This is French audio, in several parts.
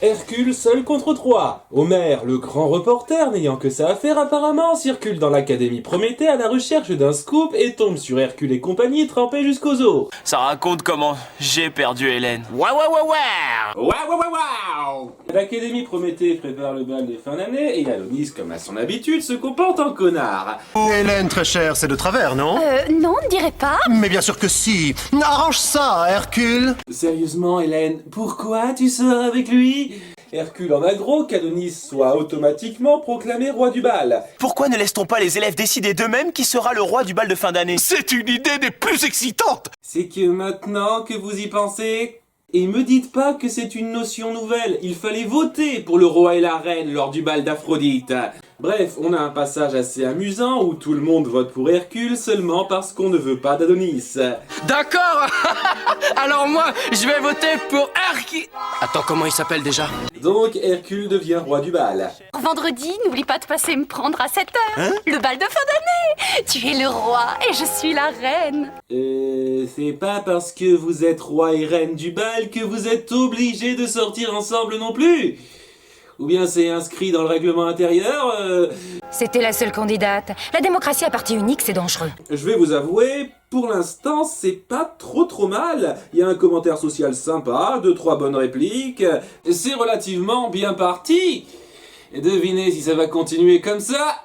Hercule seul contre Troie. Homère, le grand reporter n'ayant que ça à faire apparemment, circule dans l'académie Prométhée à la recherche d'un scoop et tombe sur Hercule et compagnie trempés jusqu'aux os. Ça raconte comment j'ai perdu Hélène. L'académie Prométhée prépare le bal des fins d'année et Alonis, comme à son habitude, se comporte en connard. Hélène, très chère, c'est de travers, non? Non, on ne dirait pas. Mais bien sûr que si. Arrange ça, Hercule. Sérieusement, Hélène, pourquoi tu sors avec lui? Hercule en a gros qu'Adonis soit automatiquement proclamé roi du bal. Pourquoi ne laisse-t-on pas les élèves décider d'eux-mêmes qui sera le roi du bal de fin d'année? C'est une idée des plus excitantes! C'est que maintenant que vous y pensez... Et me dites pas que c'est une notion nouvelle, il fallait voter pour le roi et la reine lors du bal d'Aphrodite. Bref, on a un passage assez amusant où tout le monde vote pour Hercule seulement parce qu'on ne veut pas d'Adonis. D'accord. Alors moi, je vais voter pour Hercule. Attends, comment il s'appelle déjà? Donc Hercule devient roi du bal. Vendredi, n'oublie pas de passer me prendre à 7h. Le bal de fin d'année. Tu es le roi et je suis la reine. C'est pas parce que vous êtes roi et reine du bal que vous êtes obligés de sortir ensemble non plus. Ou bien c'est inscrit dans le règlement intérieur C'était la seule candidate. La démocratie à parti unique, c'est dangereux. Je vais vous avouer, pour l'instant, c'est pas trop mal. Il y a un commentaire social sympa, 2-3 bonnes répliques. C'est relativement bien parti. Et devinez si ça va continuer comme ça.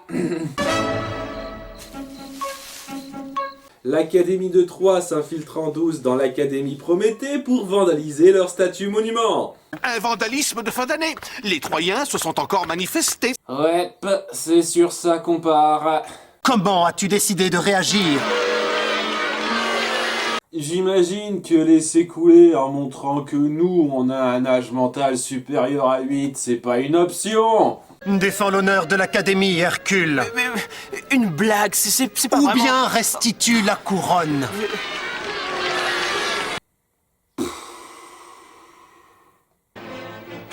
L'Académie de Troie s'infiltre en douce dans l'Académie Prométhée pour vandaliser leur statue monument. Un vandalisme de fin d'année. Les Troyens se sont encore manifestés. Ouais, c'est sur ça qu'on part. Comment as-tu décidé de réagir? J'imagine que laisser couler en montrant que nous, on a un âge mental supérieur à 8, c'est pas une option. Défends l'honneur de l'Académie, Hercule. Mais une blague, c'est pas Ou vraiment... bien restitue la couronne.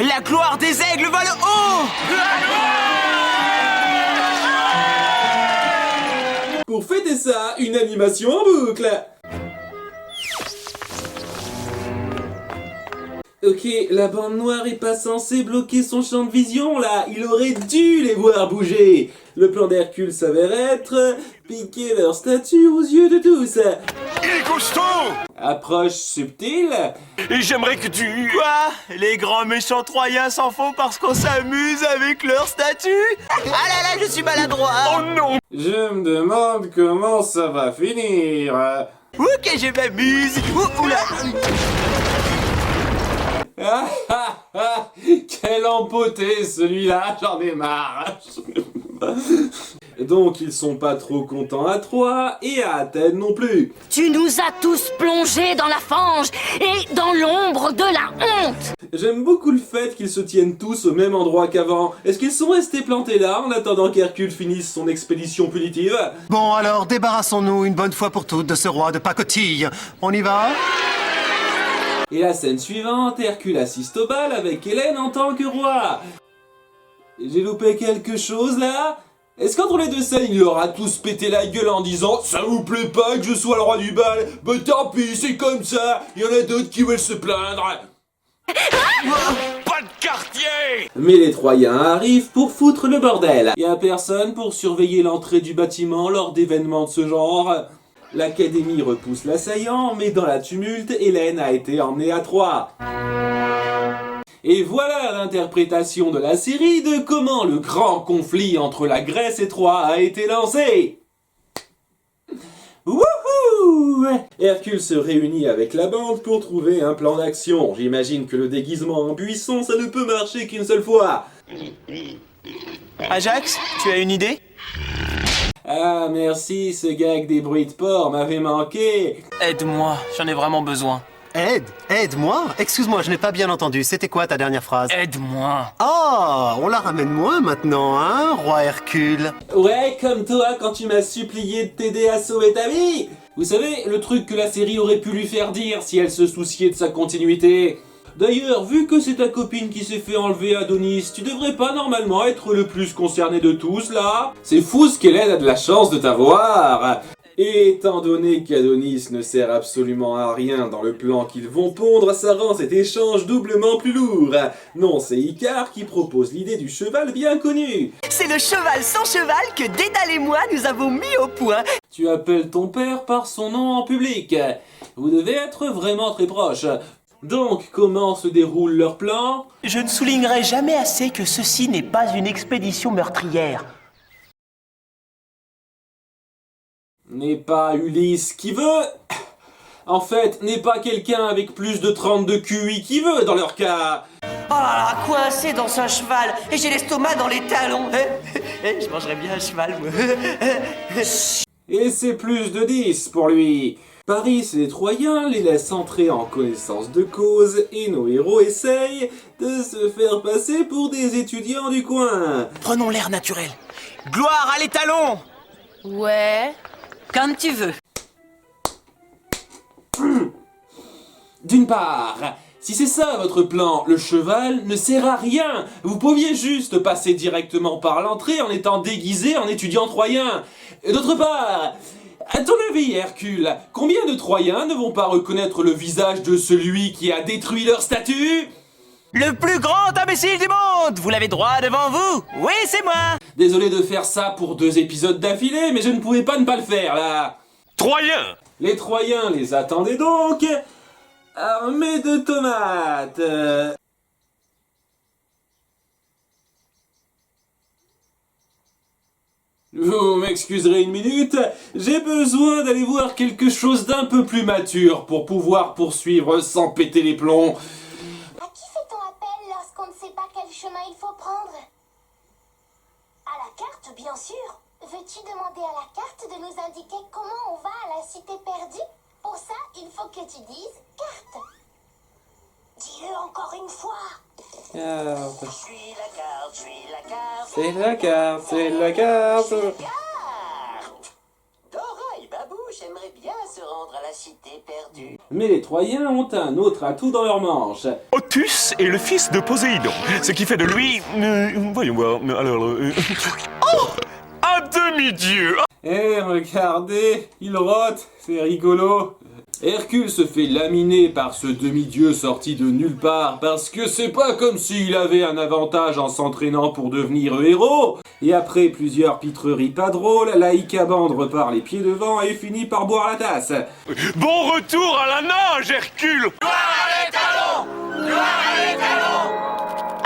La gloire des aigles va le haut. Pour fêter ça, une animation en boucle. Ok, la bande noire est pas censée bloquer son champ de vision là, il aurait dû les voir bouger. Le plan d'Hercule s'avère être piquer leur statue aux yeux de tous. Il est costaud! Approche subtile. Et j'aimerais que tu... Quoi? Les grands méchants Troyens s'en font parce qu'on s'amuse avec leur statue? Ah là là, je suis maladroit. Oh non! Je me demande comment ça va finir. Ok, je m'amuse. Oula. Ah ah ah, quel empoté celui-là, j'en ai marre. Donc ils sont pas trop contents à Troie et à Athènes non plus. Tu nous as tous plongés dans la fange et dans l'ombre de la honte. J'aime beaucoup le fait qu'ils se tiennent tous au même endroit qu'avant. Est-ce qu'ils sont restés plantés là en attendant qu'Hercule finisse son expédition punitive? Bon alors, débarrassons-nous une bonne fois pour toutes de ce roi de pacotille. On y va? Et la scène suivante, Hercule assiste au bal avec Hélène en tant que roi. J'ai loupé quelque chose là? Est-ce qu'entre les deux scènes, il leur a tous pété la gueule en disant « Ça vous plaît pas que je sois le roi du bal? Bah tant pis, c'est comme ça, il y en a d'autres qui veulent se plaindre !» Pas de quartier! Mais les Troyens arrivent pour foutre le bordel. Y a personne pour surveiller l'entrée du bâtiment lors d'événements de ce genre. L'Académie repousse l'assaillant, mais dans la tumulte, Hélène a été emmenée à Troie. Et voilà l'interprétation de la série de comment le grand conflit entre la Grèce et Troie a été lancé. Wouhou! Hercule se réunit avec la bande pour trouver un plan d'action. J'imagine que le déguisement en buisson, ça ne peut marcher qu'une seule fois. Ajax, tu as une idée? Ah merci, ce gag des bruits de porc m'avait manqué. Aide-moi, j'en ai vraiment besoin. Aide-moi? Excuse-moi, je n'ai pas bien entendu. C'était quoi ta dernière phrase? Aide-moi. Ah, on la ramène moins maintenant, hein, roi Hercule? Ouais, comme toi quand tu m'as supplié de t'aider à sauver ta vie. Vous savez, le truc que la série aurait pu lui faire dire si elle se souciait de sa continuité. D'ailleurs, vu que c'est ta copine qui s'est fait enlever Adonis, tu devrais pas normalement être le plus concerné de tous, là? C'est fou ce qu'Hélène a de la chance de t'avoir. Et étant donné qu'Adonis ne sert absolument à rien dans le plan qu'ils vont pondre, ça rend cet échange doublement plus lourd. Non, c'est Icare qui propose l'idée du cheval bien connu. C'est le cheval sans cheval que Dédale et moi nous avons mis au point. Tu appelles ton père par son nom en public. Vous devez être vraiment très proches. Donc, comment se déroule leur plan? Je ne soulignerai jamais assez que ceci n'est pas une expédition meurtrière. N'est pas Ulysse qui veut. En fait, n'est pas quelqu'un avec plus de 32 QI qui veut dans leur cas. Oh là là, coincé dans un cheval, et j'ai l'estomac dans les talons. Je mangerais bien un cheval, moi. Et c'est plus de 10 pour lui. Paris et les Troyens les laissent entrer en connaissance de cause et nos héros essayent de se faire passer pour des étudiants du coin. Prenons l'air naturel. Gloire à l'étalon! Ouais, comme tu veux. D'une part, si c'est ça votre plan, le cheval ne sert à rien. Vous pouviez juste passer directement par l'entrée en étant déguisé en étudiant troyen. Et d'autre part, à ton avis, Hercule, combien de Troyens ne vont pas reconnaître le visage de celui qui a détruit leur statue? Le plus grand imbécile du monde! Vous l'avez droit devant vous! Oui, c'est moi! Désolé de faire ça pour 2 épisodes d'affilée, mais je ne pouvais pas ne pas le faire, là. Troyen! Les Troyens les attendaient donc, armés de tomates. Vous m'excuserez une minute, j'ai besoin d'aller voir quelque chose d'un peu plus mature pour pouvoir poursuivre sans péter les plombs. À qui fait-on appel lorsqu'on ne sait pas quel chemin il faut prendre? À la carte, bien sûr. Veux-tu demander à la carte de nous indiquer comment on va à la cité perdue? Pour ça, il faut que tu dises carte. Dis-le encore une fois. Carte. Je suis la carte, je suis la carte. C'est la carte, c'est la carte. Carte. Dora et Babou, j'aimerais bien se rendre à la cité perdue. Mais les Troyens ont un autre atout dans leur manche. Otus est le fils de Poséidon, ce qui fait de lui... voyons voir, oh, un demi-dieu. Eh, regardez, il rote, c'est rigolo. Hercule se fait laminer par ce demi-dieu sorti de nulle part parce que c'est pas comme s'il avait un avantage en s'entraînant pour devenir héros. Et après plusieurs pitreries pas drôles, la Icabande repart les pieds devant et finit par boire la tasse. Bon retour à la nage, Hercule.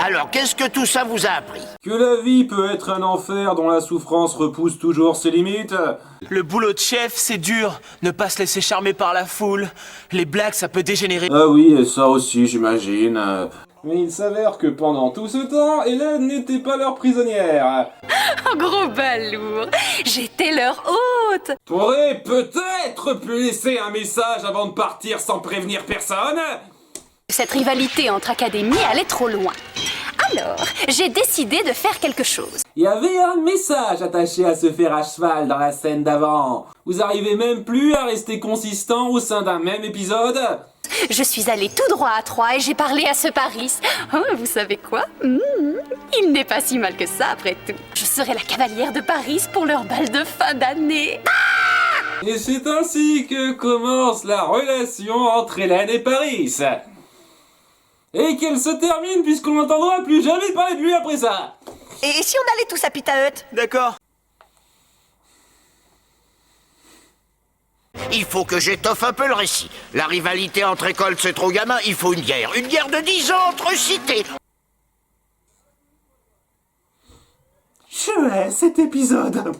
Alors, qu'est-ce que tout ça vous a appris? Que la vie peut être un enfer dont la souffrance repousse toujours ses limites. Le boulot de chef, c'est dur. Ne pas se laisser charmer par la foule. Les blagues, ça peut dégénérer. Ah oui, et ça aussi, j'imagine. Mais il s'avère que pendant tout ce temps, Hélène n'était pas leur prisonnière. Oh, gros balourd, j'étais leur hôte. T'aurais peut-être pu laisser un message avant de partir sans prévenir personne. Cette rivalité entre académies allait trop loin. Alors, j'ai décidé de faire quelque chose. Il y avait un message attaché à se faire à cheval dans la scène d'avant. Vous arrivez même plus à rester consistant au sein d'un même épisode? Je suis allée tout droit à Troyes et j'ai parlé à ce Paris. Oh, vous savez quoi? Il n'est pas si mal que ça après tout. Je serai la cavalière de Paris pour leur bal de fin d'année. Et c'est ainsi que commence la relation entre Hélène et Paris. Et qu'elle se termine puisqu'on n'entendra plus jamais parler de lui après ça. Et si on allait tous à Pita Hut? D'accord. Il faut que j'étoffe un peu le récit. La rivalité entre écoles, c'est trop gamin, il faut une guerre. Une guerre de 10 ans entre cités. Je hais cet épisode.